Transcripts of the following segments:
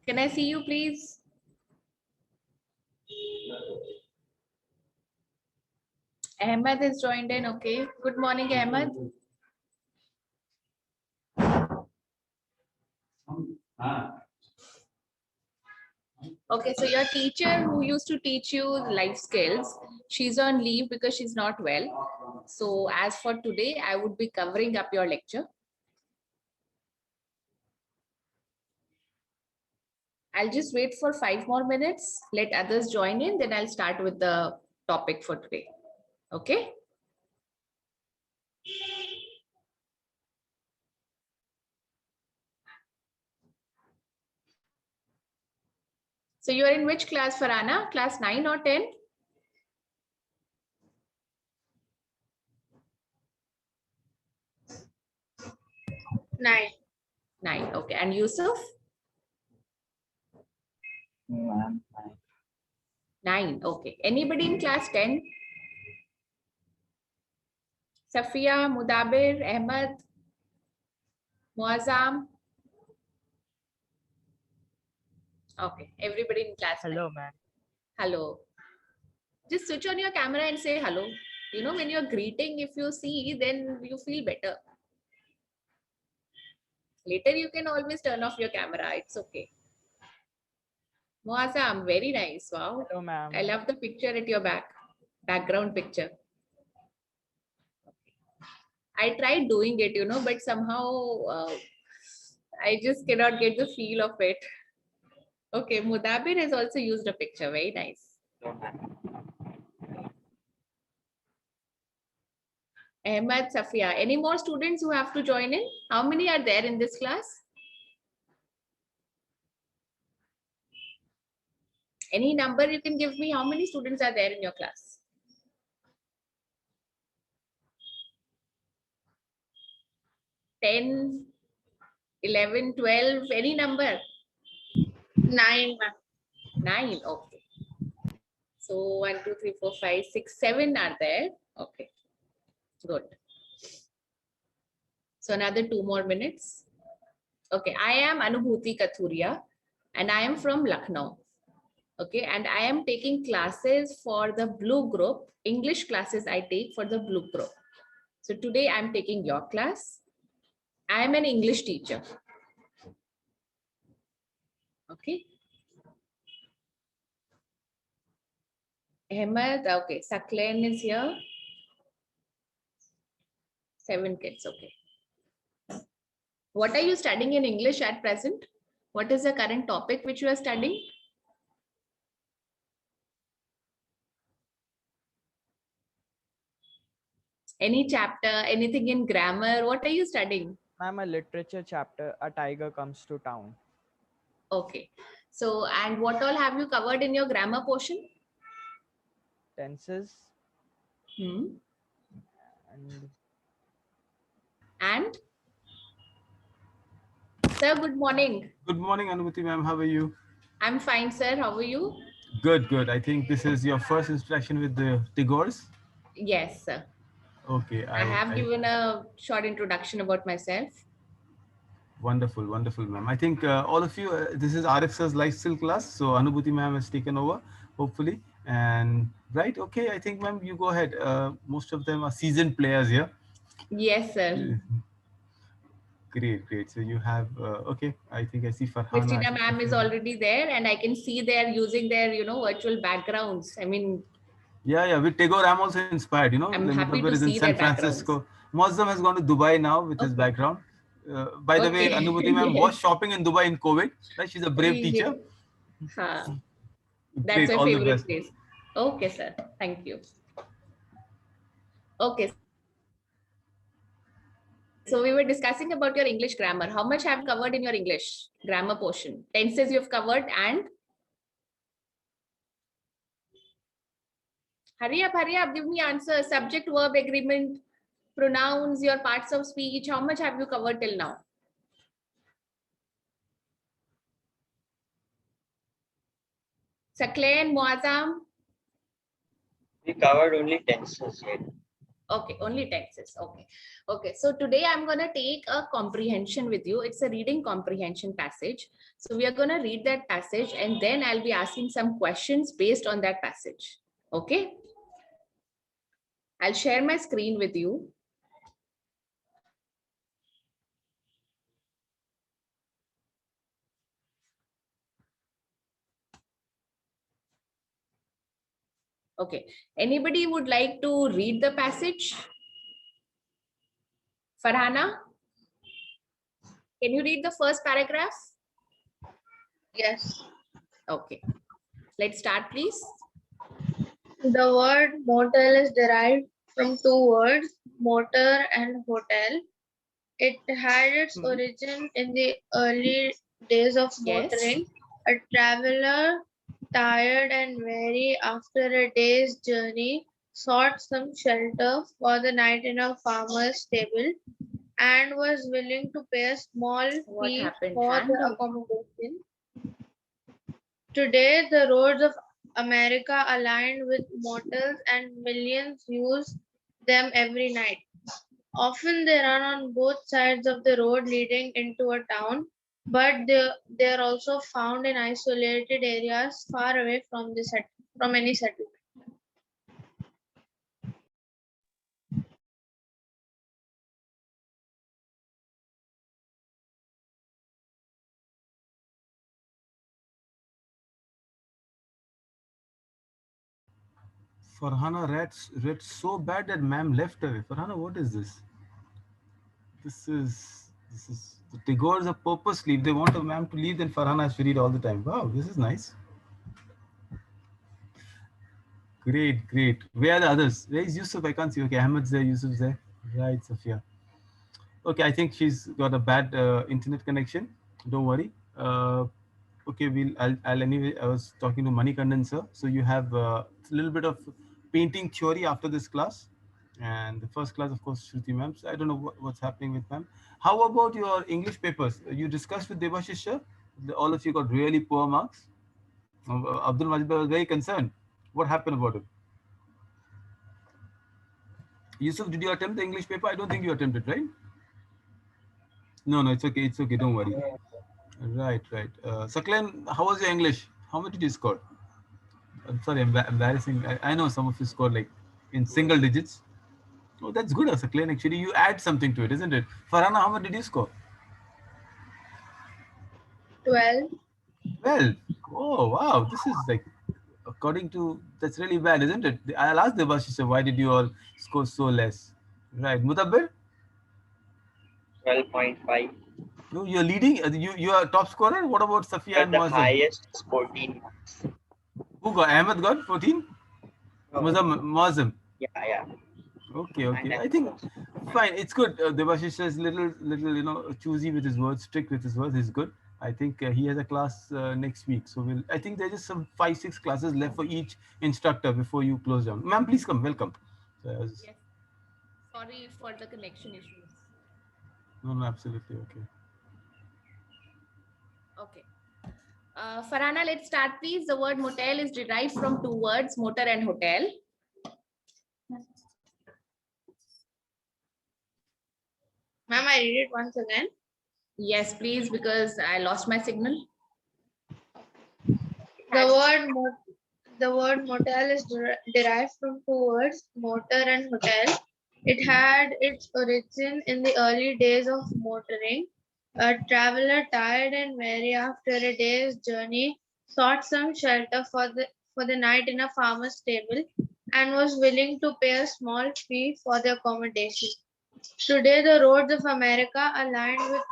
Can I see you, please? Ahmed is joined in. Okay. Good morning, Ahmed. Okay, so your teacher who used to teach you life skills, she's on leave because she's not well. So as for today, I would be covering up your lecture. I'll just wait for 5 more minutes, let others join in, then I'll start with the topic for today. Okay? So you are in which class, Farhana? Class 9 or 10? Nine. 9. Okay. And Yusuf? 9. Okay. Anybody in class 10? Safia, Mudabir, Ahmed, Muazzam? Okay. Everybody in class 9. Hello, ma'am. Hello. Just switch on your camera and say hello. You know, when you're greeting, if you see, then you feel better. Later, you can always turn off your camera. It's okay. Muazzam, very nice. Wow. Hello, ma'am. I love the picture at your background picture. I tried doing it, you know, but somehow I just cannot get the feel of it. Okay, Mudabir has also used a picture. Very nice. Ahmed, Safia. Any more students who have to join in? How many are there in this class? Any number you can give me? How many students are there in your class? 10, 11, 12, any number? 9. 9, okay. So 1, 2, 3, 4, 5, 6, 7 are there. Okay, good. So another 2 more minutes. Okay, I am Anubhuti Kathuria and I am from Lucknow. Okay, and I am taking classes for the blue group. English classes I take for the blue group. So today I'm taking your class. I am an English teacher. Okay. Ahmed, okay. Saklen is here. 7 kids, okay. What are you studying in English at present? What is the current topic which you are studying? Any chapter, anything in grammar? What are you studying? Ma'am, a literature chapter, A Tiger Comes to Town. Okay. So, and what all have you covered in your grammar portion? Tenses Hmm. and And? Sir, good morning. Good morning, Anubhuti ma'am. How are you? I'm fine, sir. How are you? Good, good. I think this is your first interaction with the Tagores. Yes, sir. Okay. I have given a short introduction about myself. Wonderful, wonderful, ma'am. I think all of you, this is RF sir's life skill class. So Anubhuti ma'am has taken over, hopefully. And right, okay. I think, ma'am, you go ahead. Most of them are seasoned players here. Yes, sir. Great, great. So you have, okay. I think I see Farhana. Christina ma'am is already there and I can see they're using their, you know, virtual backgrounds. I mean, yeah, with Tagore, I'm also inspired. You know, I'm the happy Mudabir to is in see San their backgrounds. Francisco. Muazzam has gone to Dubai now with his Okay. background. By the way, Okay. Anubhuti ma'am Yes. was shopping in Dubai in COVID. Right? She's a brave teacher. That's Great, my all the favorite best. place. Okay, sir. Thank you. Okay. So we were discussing about your English grammar. How much have you covered in your English grammar portion? Tenses you've covered and? Hurry up, give me answer. Subject, verb, agreement, pronouns, your parts of speech. How much have you covered till now? Saklen, Muazzam? We covered only tenses yet. Okay, only Texas. Okay. Okay. So today I'm going to take a comprehension with you. It's a reading comprehension passage. So we are going to read that passage and then I'll be asking some questions based on that passage. Okay. I'll share my screen with you. Okay. Anybody would like to read the passage? Farhana, can you read the first paragraph? Yes. Okay. Let's start, please. The word motel is derived from two words, motor and hotel. It had its Hmm. origin in the early days of Yes. motoring. A traveler, tired and weary after a day's journey, sought some shelter for the night in a farmer's stable and was willing to pay a small What fee happened? for the Hand? accommodation. Today, the roads of America aligned with motels and millions use them every night. Often they run on both sides of the road leading into a town, but they are also found in isolated areas far away from from any settlement. Farhana read so bad that ma'am left away. Farhana, what is this? This is the Tagore's are purposely. If they want a ma'am to leave, then Farhana has to read all the time. Wow, this is nice. Great, great. Where are the others? Where is Yusuf? I can't see. Okay, Ahmed's there, Yusuf's there. Right, Sophia. Okay, I think she's got a bad internet connection. Don't worry. Okay, I'll anyway. I was talking to Manikandan sir. So you have a little bit of painting theory after this class, and the first class, of course, Shruti ma'am. So I don't know what's happening with ma'am. How about your English papers? You discussed with Debashish sir. All of you got really poor marks. Abdul Majid was very concerned. What happened about it? Yusuf, did you attempt the English paper? I don't think you attempted, right? No, no, it's okay. It's okay. Don't worry. Right, right. Saklan, how was your English? How much did you score? I'm sorry, embarrassing. I know some of you scored like in single digits. Oh, that's good, Saklan. Actually, you add something to it, isn't it? Farhana, how much did you score? 12. Well, oh wow, this is like according to that's really bad, isn't it? I'll ask Devashish, why did you all score so less? Right, Mudabbir, 12.5. no, you're leading. You are top scorer. What about Safia But and the Muazzam? highest is 14 marks. Who got Ahmed got 14? No. Muazzam. Yeah. Okay, And okay. then I think fine. It's good. Devashish is little, choosy with his words, strict with his words. Is good. I think he has a class next week, so we'll. I think there's just some 5-6 classes left for each instructor before you close down. Ma'am, please come. Welcome. Yes. Sorry for the connection issues. No, no, absolutely okay. Okay. Farhana, let's start, please. The word motel is derived from two words, motor and hotel. Ma'am, I read it once again. Yes, please, because I lost my signal. The word motel is derived from two words, motor and hotel. It had its origin in the early days of motoring. A traveler tired and weary after a day's journey sought some shelter for the night in a farmer's stable and was willing to pay a small fee for the accommodation. Today, the roads of America are lined with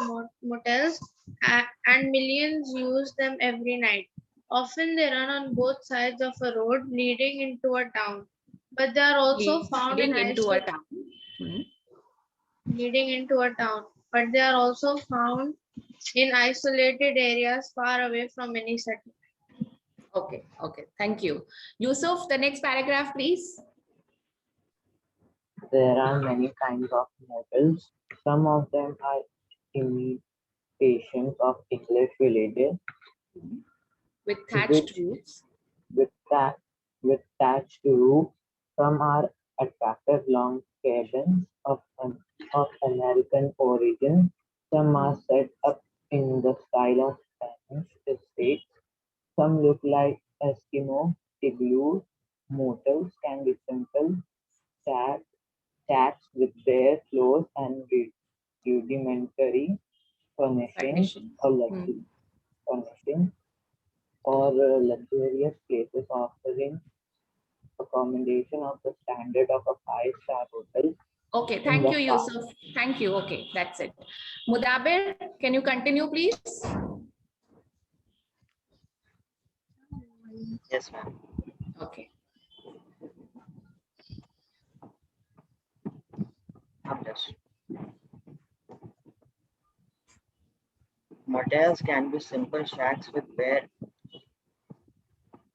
motels and millions use them every night. Often they run on both sides of a road leading into a town, but they are also found in Leading into a town. leading into a town, but they are also found in isolated areas far away from any settlement. Okay, okay. Thank you. Yusuf, the next paragraph, please. There are many kinds of motels. Some of them are imitations of English villages With thatched which roofs. with thatched roofs. Some are attractive long cabins of American origin. Some are set up in the style of Spanish estates. Some look like Eskimo igloos. Motels can be simple shack, shacks with bare floors and rudimentary furnishings Partition. or luxury furnishings, or luxurious places offering accommodation of the standard of a five-star hotel. Okay, In thank the you, Yusuf. Thank you. Okay, that's it. Mudabir, can you continue, please? Yes, ma'am. Okay. I'm just. Motels can be simple shacks with bare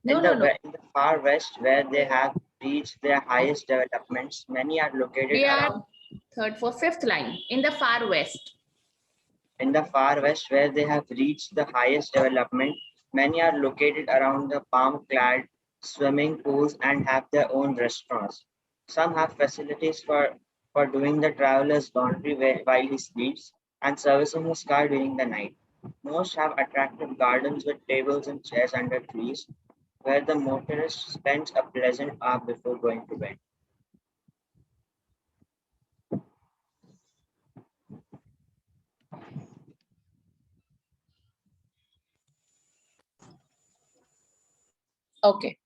No, no, no. in the far west, where they have reached their highest developments. Many are located We around are third, fourth, fifth line in the far west. in the far west, where they have reached the highest development. Many are located around the palm-clad swimming pools and have their own restaurants. Some have facilities for doing the traveler's laundry while he sleeps and servicing his car during the night. Most have attractive gardens with tables and chairs under trees, where the motorist spends a pleasant hour before going to bed. Okay.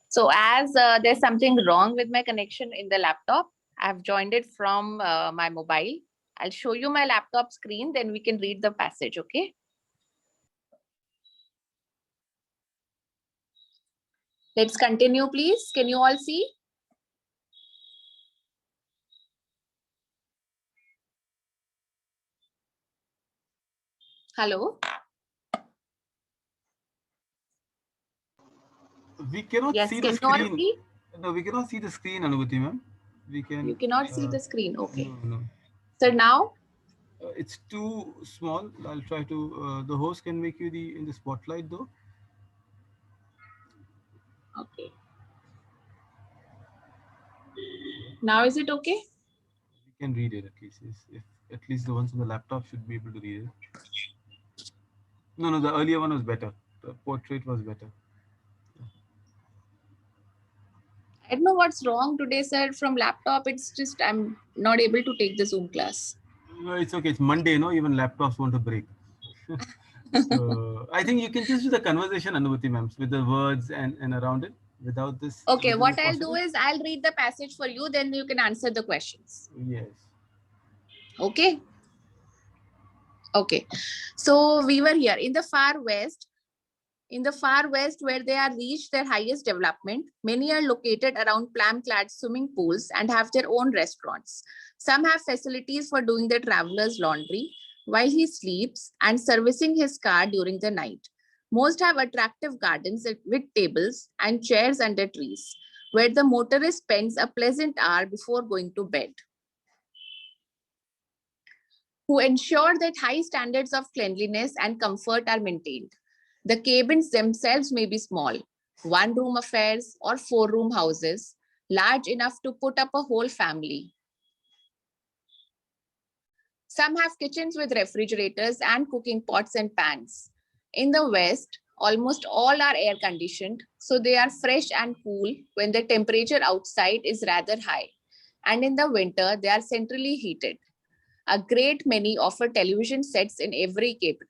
So as there's something wrong with my connection in the laptop, I've joined it from my mobile. I'll show you my laptop screen, then we can read the passage, okay? Let's continue, please. Can you all see? Hello? We cannot Yes, see can the you all screen. see? No, we cannot see the screen, Anubhuti ma'am. We can. You cannot see the screen, okay. No. So now, It's too small. I'll try to. The host can make you in the spotlight though. okay. Now is it okay? We can read it at least. Yes. If at least the ones on the laptop should be able to read it. No, the earlier one was better. The portrait was better. I don't know what's wrong today, sir. From laptop, it's just I'm not able to take the Zoom class. No, it's okay. It's Monday, no? Even laptops want to break. So I think you can just do the conversation, Anubhuti ma'am, with the words and around it without this. Okay, Is what it I'll do possible? is I'll read the passage for you, then you can answer the questions. Yes. Okay. Okay. So we were here in the far west. In the far west, where they are reached their highest development, many are located around palm-clad swimming pools and have their own restaurants. Some have facilities for doing the traveler's laundry while he sleeps and servicing his car during the night. Most have attractive gardens with tables and chairs under trees, where the motorist spends a pleasant hour before going to bed. Who ensure that high standards of cleanliness and comfort are maintained. The cabins themselves may be small, one-room affairs or four-room houses, large enough to put up a whole family. Some have kitchens with refrigerators and cooking pots and pans. In the West, almost all are air-conditioned, so they are fresh and cool when the temperature outside is rather high. And in the winter, they are centrally heated. A great many offer television sets in every cabin.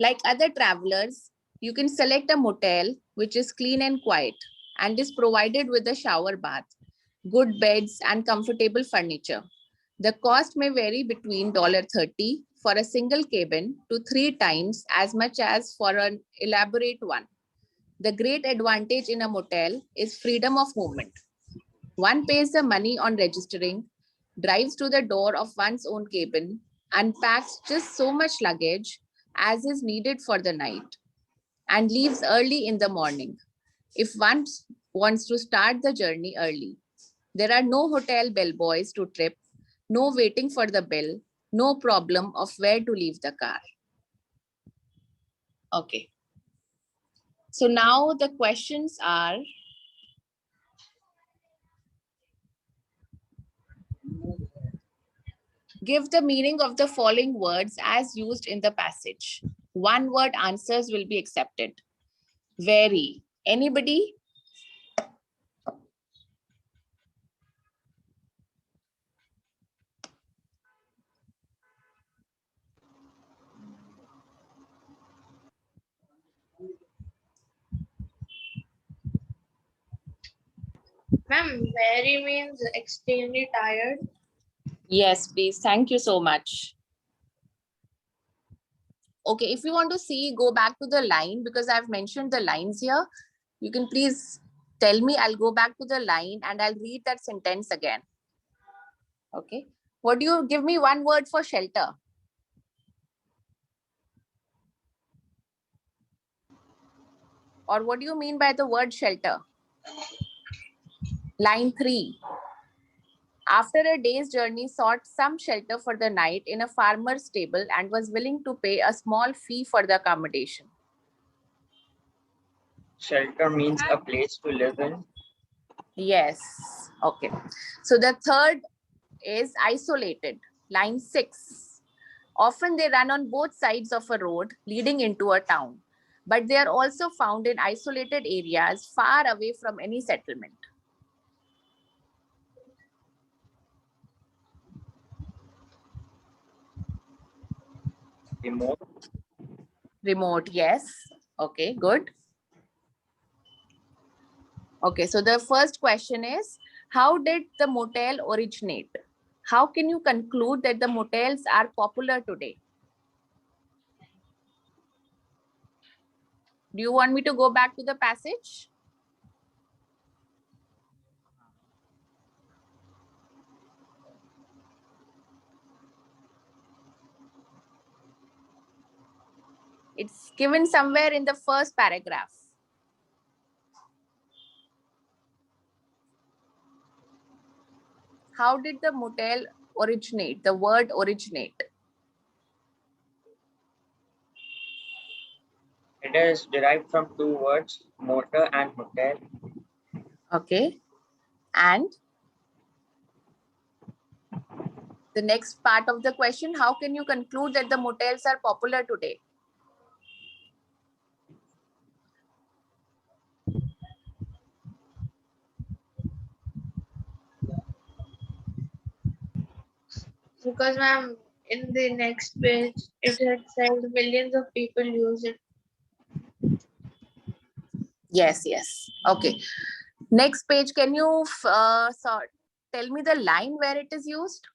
Like other travelers, you can select a motel which is clean and quiet and is provided with a shower bath, good beds, and comfortable furniture. The cost may vary between $30 for a single cabin to 3 times as much as for an elaborate one. The great advantage in a motel is freedom of movement. One pays the money on registering, drives to the door of one's own cabin, and packs just so much luggage as is needed for the night, and leaves early in the morning if one wants to start the journey early. There are no hotel bellboys to trip, no waiting for the bell, no problem of where to leave the car. Okay. So now the questions are, give the meaning of the following words as used in the passage. One word answers will be accepted. Vary. Anybody? Ma'am, very means extremely tired. Yes, please. Thank you so much. Okay, if you want to see, go back to the line because I've mentioned the lines here. You can please tell me, I'll go back to the line and I'll read that sentence again. Okay. What do you give me one word for shelter? Or what do you mean by the word shelter? Line 3. After a day's journey, sought some shelter for the night in a farmer's stable and was willing to pay a small fee for the accommodation. Shelter means a place to live in. Yes. Okay. So the third is isolated. Line 6. Often they run on both sides of a road leading into a town, but they are also found in isolated areas far away from any settlement. Remote. Remote, yes. Okay, good. Okay, so the first question is, how did the motel originate? How can you conclude that the motels are popular today? Do you want me to go back to the passage? It's given somewhere in the first paragraph. How did the motel originate? The word originate. It is derived from two words, motor and hotel. Okay. And the next part of the question, how can you conclude that the motels are popular today? Because ma'am, in the next page, it had said millions of people use it. Yes, yes. Okay. Next page, can you tell me the line where it is used?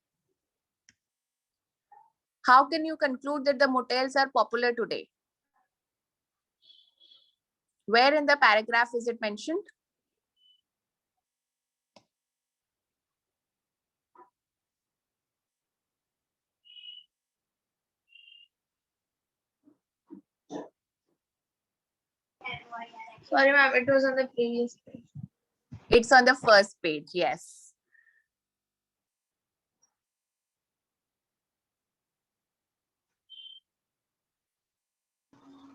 How can you conclude that the motels are popular today? Where in the paragraph is it mentioned? Sorry ma'am, it was on the previous page. It's on the first page, yes.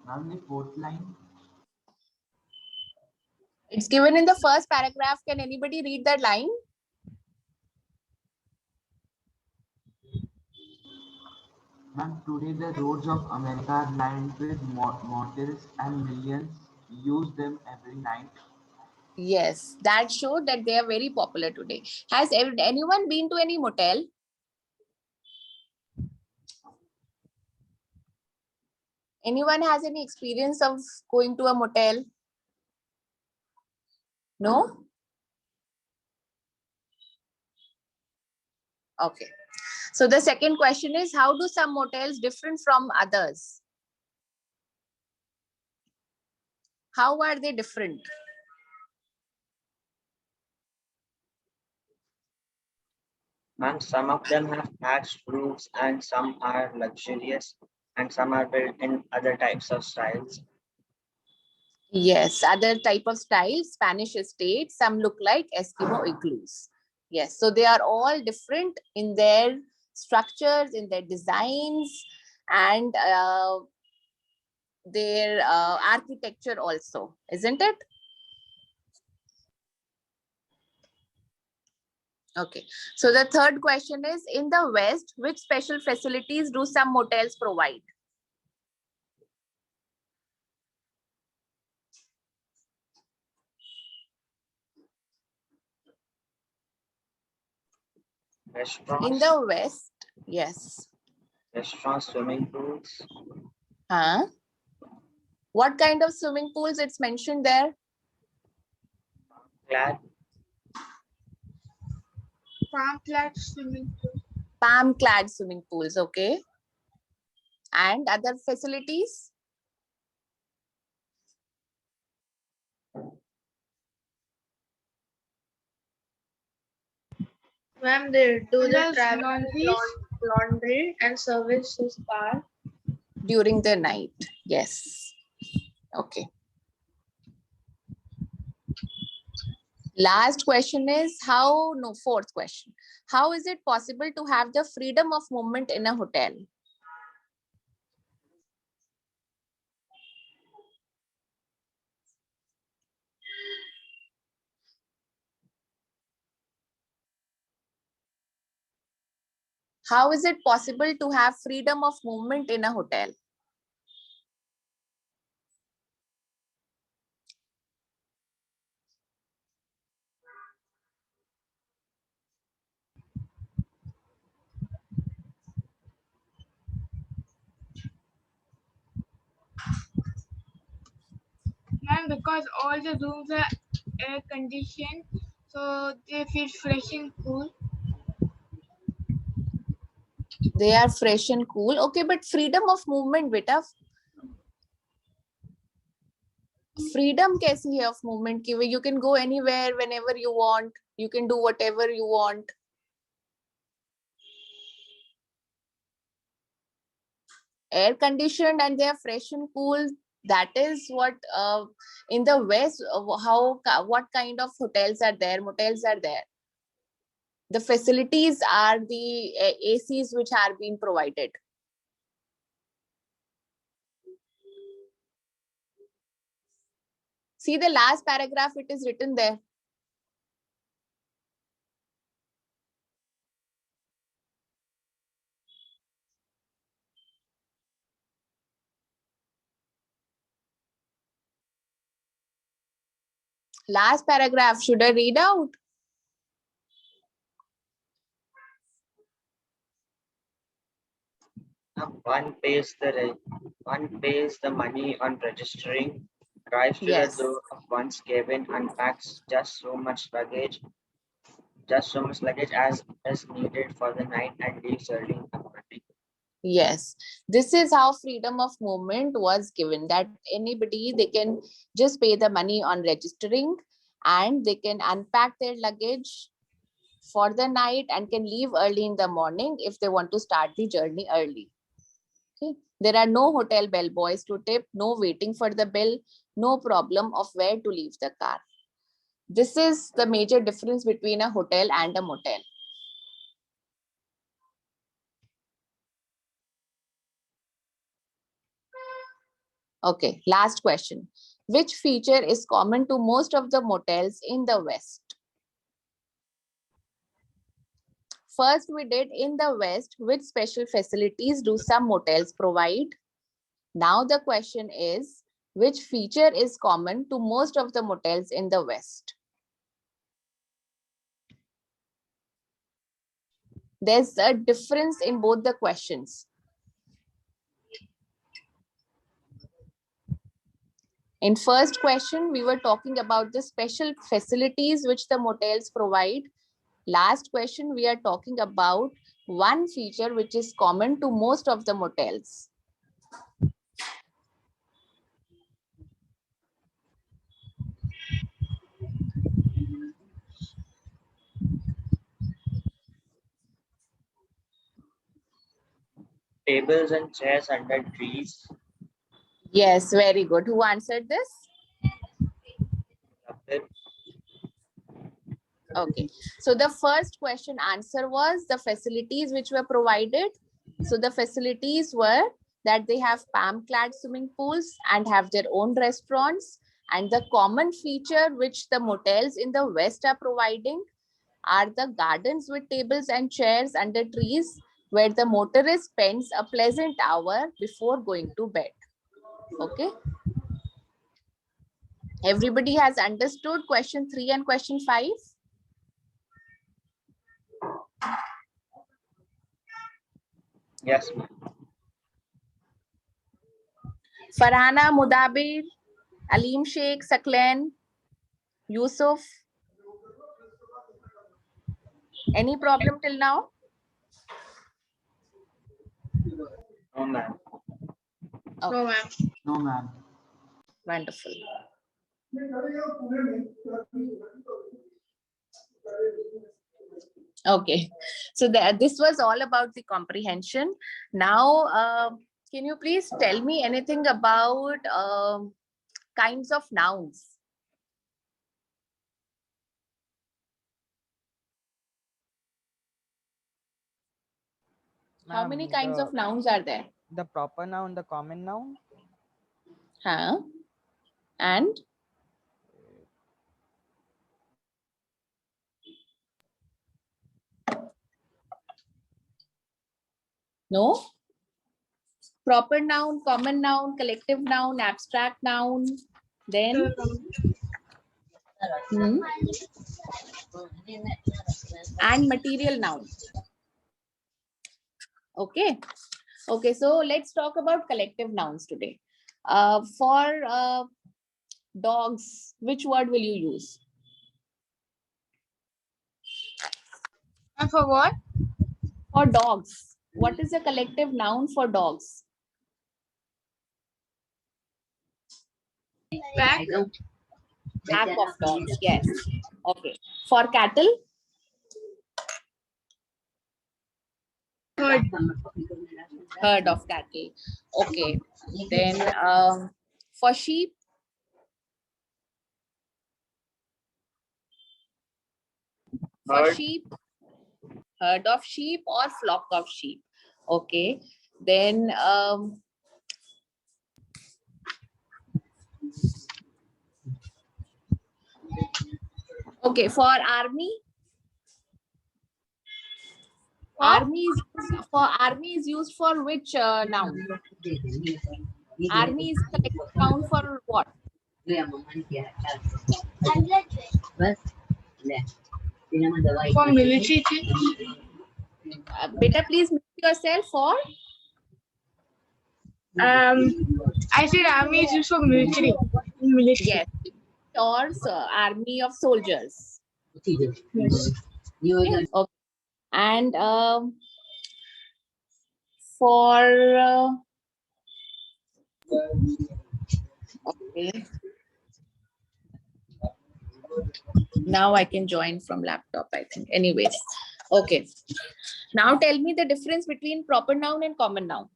Ma'am, the fourth line. It's given in the first paragraph. Can anybody read that line? Ma'am, today the roads of America are lined with motels and millions use them every night. Yes, that showed that they are very popular today. Has anyone been to any motel? Anyone has any experience of going to a motel? No? Okay. So the second question is, how do some motels different from others? How are they different? Ma'am, some of them have thatched roofs and some are luxurious and some are built in other types of styles. Yes, other type of style, Spanish estates, some look like Eskimo igloos. Yes, so they are all different in their structures, in their designs, and their architecture also, isn't it? Okay, so the third question is, in the West, which special facilities do some motels provide? In Restaurants, the West, yes. restaurants, swimming pools, Huh? What kind of swimming pools it's mentioned there? clad, Palm-clad swimming pool. Palm-clad swimming pools, okay. And other facilities? Ma'am, they do the There's travel laundries. laundry and services bar. During the night, yes. Okay. Last question is fourth question. How is it possible to have the freedom of movement in a hotel? How is it possible to have freedom of movement in a hotel? Ma'am, because all the rooms are air conditioned, so they feel fresh and cool. They are fresh and cool. Okay, but freedom of movement, beta. Freedom कैसी है of movement की? You can go anywhere whenever you want. You can do whatever you want. Air conditioned and they are fresh and cool. That is what in the West, what kind of hotels are there? Motels are there. The facilities are the ACs which are being provided. See the last paragraph, it is written there. Last paragraph, should I read out? one pays the money on registering, drives to Yes. the door of one's cabin, unpacks just so much luggage as is needed for the night and leaves early in the morning. Yes, this is how freedom of movement was given, that anybody, they can just pay the money on registering and they can unpack their luggage for the night and can leave early in the morning if they want to start the journey early. Okay. There are no hotel bellboys to tip, no waiting for the bill, no problem of where to leave the car. This is the major difference between a hotel and a motel. Okay, last question. Which feature is common to most of the motels in the West? First, we did in the West, which special facilities do some motels provide? Now the question is, which feature is common to most of the motels in the West? There's a difference in both the questions. In first question, we were talking about the special facilities which the motels provide. Last question, we are talking about one feature which is common to most of the motels. Tables and chairs under trees. Yes, very good. Who answered this? Okay, so the first question answer was the facilities which were provided. So the facilities were that they have palm-clad swimming pools and have their own restaurants. And the common feature which the motels in the West are providing are the gardens with tables and chairs under trees where the motorist spends a pleasant hour before going to bed. Okay. Everybody has understood question 3 and question 5? Yes, ma'am. Farhana, Mudabir, Aleem Sheikh, Saklen, Yusuf. Any problem till now? No, ma'am. No, ma'am. No, ma'am. Wonderful. Okay, so this was all about the comprehension. Now, can you please tell me anything about kinds of nouns? How many kinds of nouns are there? The proper noun, the common noun. Huh? And? No? Proper noun, common noun, collective noun, abstract noun, then? And material noun. Okay. Okay, so let's talk about collective nouns today. For dogs, which word will you use? And for what? For dogs, what is a collective noun for dogs? Pack. Pack of dogs, yes. Okay. For cattle? Herd. Herd of cattle. Okay. Then for sheep? For Herd. sheep? Herd of sheep or flock of sheep? Okay. Then okay, for army? What? Army is used for which noun? Army is collective noun for what? For military thing. Beta, please mute yourself for I said army is used for military. Military. yes, or army of soldiers. Yes. Okay. And for okay. Now I can join from laptop, I think. Anyways, okay. Now tell me the difference between proper noun and common noun.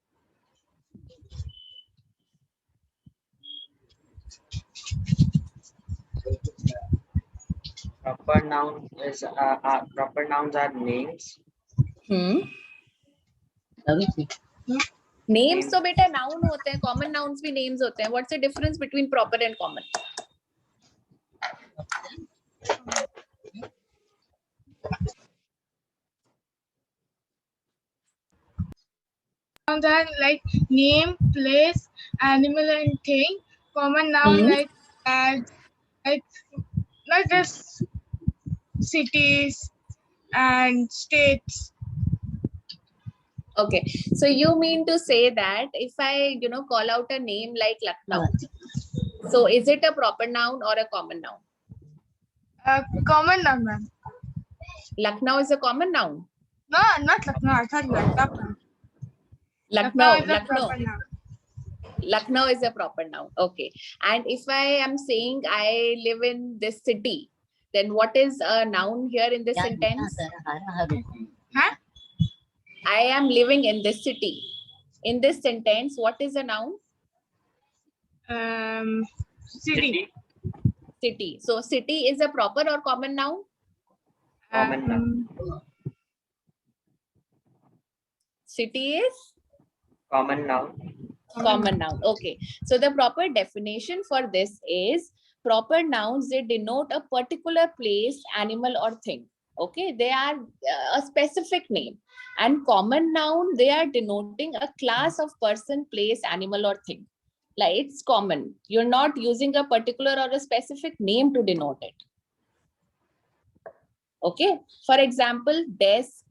Proper noun is proper nouns are names. Names तो बेटा noun होते हैं, common nouns भी names होते हैं. What's the difference between proper and common? Nouns are like name, place, animal, and thing. Common noun like not just cities and states. Okay, so you mean to say that if I, call out a name like Lucknow, so is it a proper noun or a common noun? Common noun, ma'am. Lucknow is a common noun. No, not Lucknow. I thought Lucknow. Lucknow is a proper noun. Lucknow is a proper noun. Okay. And if I am saying I live in this city, then what is a noun here in this sentence? Huh? I am living in this city. In this sentence, what is a noun? City. City. So city is a proper or common noun? Common noun. City is? Common noun. Common noun. Okay. So the proper definition for this is proper nouns, they denote a particular place, animal or thing. Okay. They are a specific name. And common noun, they are denoting a class of person, place, animal or thing. Like it's common. You're not using a particular or a specific name to denote it. Okay. For example, desk,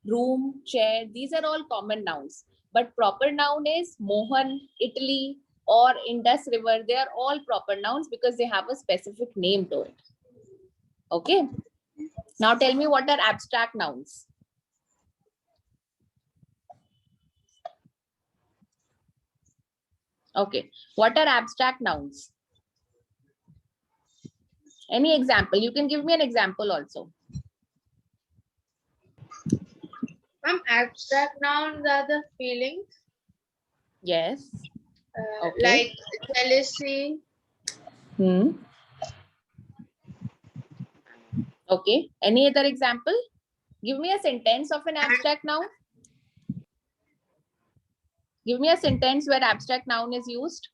room, chair, these are all common nouns. But proper noun is Mohan, Italy, or Indus River. They are all proper nouns because they have a specific name to it. Okay. Now tell me, what are abstract nouns? Okay. What are abstract nouns? Any example? You can give me an example also. Abstract nouns are the feelings. Yes. Okay. Like jealousy. Okay. Any other example? Give me a sentence of an abstract noun. Give me a sentence where abstract noun is used.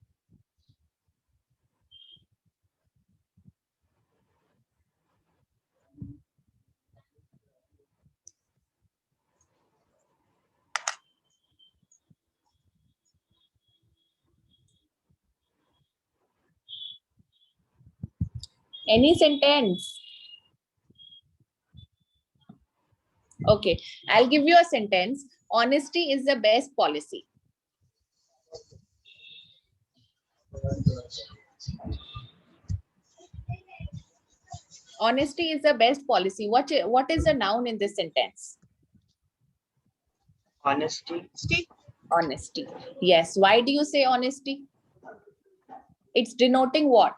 Any sentence. Okay, I'll give you a sentence. Honesty is the best policy. Honesty is the best policy. What is a noun in this sentence? Honesty. Honesty. Yes. Why do you say honesty? It's denoting what?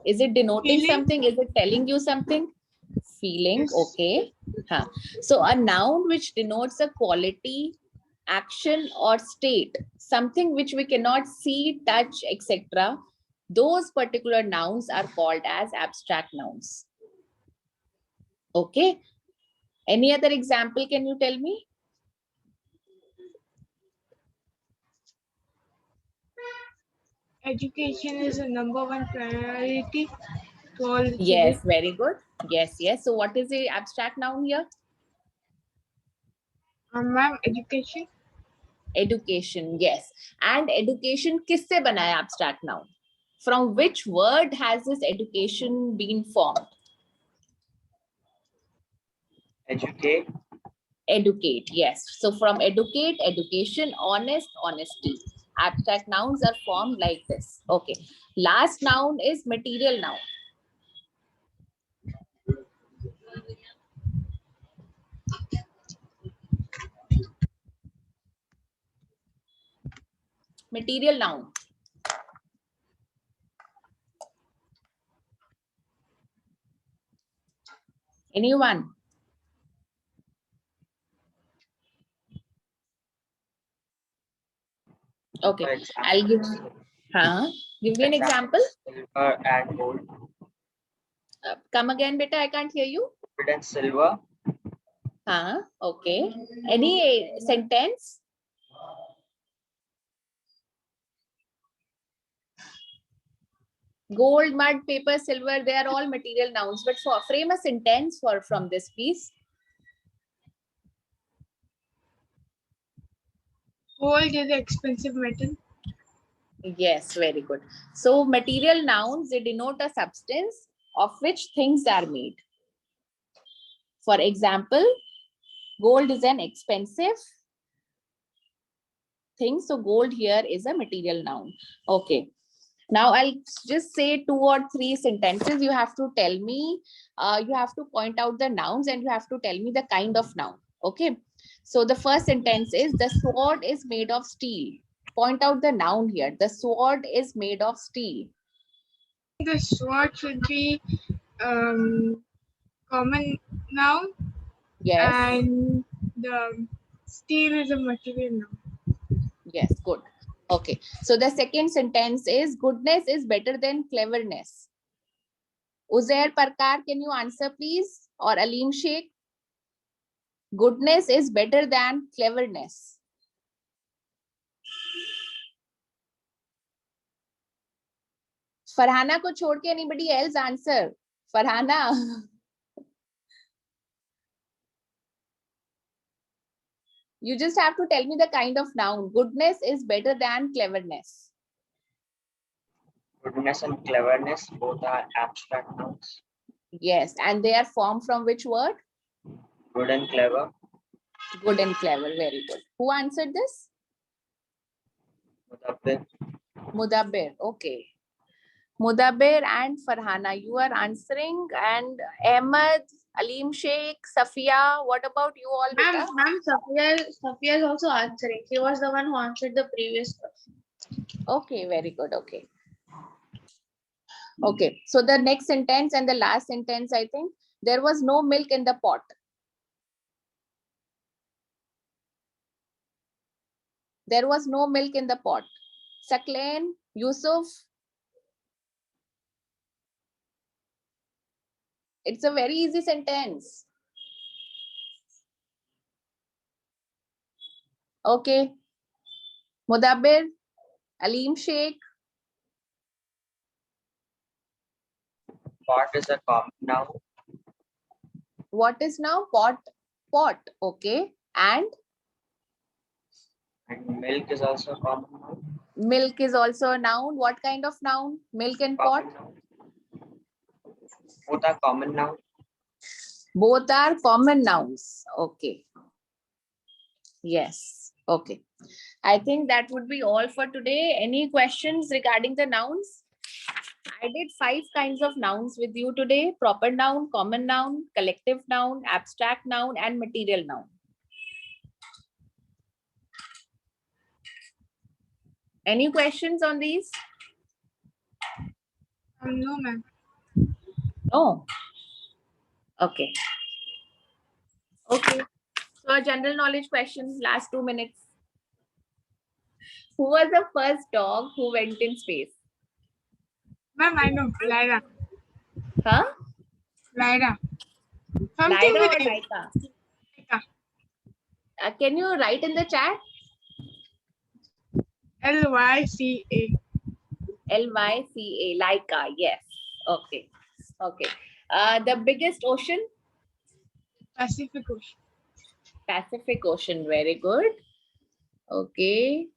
Is it denoting Feeling. something? Is it telling you something? Feeling. Yes. Okay. Huh. So a noun which denotes a quality, action or state, something which we cannot see, touch, etc. Those particular nouns are called as abstract nouns. Okay. Any other example can you tell me? Education is a #1 priority to all the Yes, children. very good. Yes, yes. So what is the abstract noun here? Ma'am, education. Education, yes. And education किससे बना है abstract noun? From which word has this education been formed? Educate. Educate, yes. So from educate, education, honest, honesty. Abstract nouns are formed like this. Okay. Last noun is material noun. Material noun. Anyone? Okay, I'll give. Give me an example. Silver and gold. Come again, beta. I can't hear you. Gold and silver. Okay. Any sentence? Gold, mud, paper, silver, they are all material nouns. But for frame a sentence from this, please. Gold is an expensive metal. Yes, very good. So material nouns, they denote a substance of which things are made. For example, gold is an expensive thing. So gold here is a material noun. Okay. Now I'll just say 2 or 3 sentences. You have to tell me, you have to point out the nouns and you have to tell me the kind of noun. Okay. So the first sentence is, the sword is made of steel. Point out the noun here. The sword is made of steel. The sword should be common noun. Yes. And the steel is a material noun. Yes, good. Okay. So the second sentence is, goodness is better than cleverness. Uzair Parkar, can you answer please? Or Aleem Sheikh? Goodness is better than cleverness. Farhana को छोड़ के anybody else answer? Farhana. You just have to tell me the kind of noun. Goodness is better than cleverness. Goodness and cleverness both are abstract nouns. Yes, and they are formed from which word? Good and clever. Good and clever. Very good. Who answered this? Mudabbir. Mudabbir. Okay. Mudabbir and Farhana, you are answering. And Ahmed, Aleem Sheikh, Safia, what about you all? Beta? Ma'am, Safia is also answering. She was the one who answered the previous question. Okay, very good. Okay. Okay. So the next sentence and the last sentence, I think, there was no milk in the pot. There was no milk in the pot. Saklain, Yusuf. It's a very easy sentence. Okay. Mudabbir, Aleem Sheikh. Pot is a common noun. What is now? Pot. Pot. Okay. And Milk is also a common noun. milk is also a noun. What kind of noun? Milk and pot? Common noun. Both are common nouns. Both are common nouns. Okay. Yes. Okay. I think that would be all for today. Any questions regarding the nouns? I did 5 kinds of nouns with you today: proper noun, common noun, collective noun, abstract noun, and material noun. Any questions on these? No, ma'am. No. Okay. Okay. So a general knowledge question, last 2 minutes. Who was the first dog who went in space? Ma'am, I know. Lyra. Huh? Lyra. Something Lyra with or A. Laika? Laika. Can you write in the chat? Lyca. Lyca, Laika, yes. Okay. Okay. The biggest ocean? Pacific Ocean. Pacific Ocean, very good. Okay.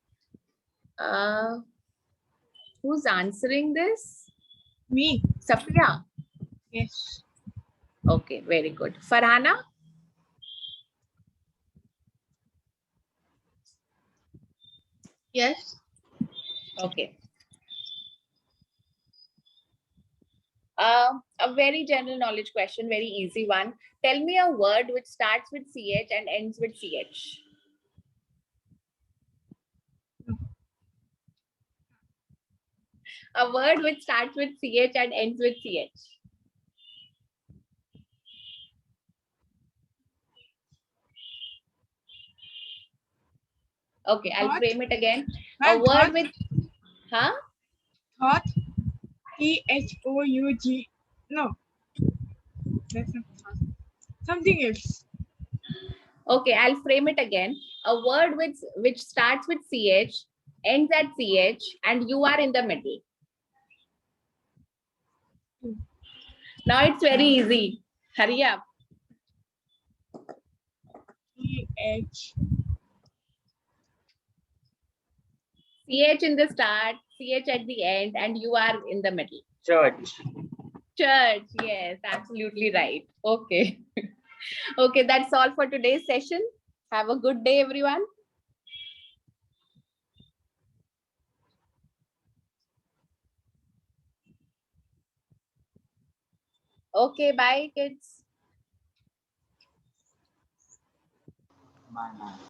Who's answering this? Me. Safia. Yes. Okay, very good. Farhana? Yes. Okay. A very general knowledge question, very easy one. Tell me a word which starts with CH and ends with CH. A word which starts with CH and ends with CH. Okay, I'll Thought? frame it again. Ma'am, A word thought? with, huh? Thought. Thoug. No. That's not thought. Something else. Okay, I'll frame it again. A word which starts with CH, ends at CH, and you are in the middle. Now it's very easy. Hurry up. TH. CH in the start, CH at the end, and you are in the middle. Church. Church, yes, absolutely right. Okay. Okay, that's all for today's session. Have a good day, everyone. Okay, bye, kids. Bye, bye.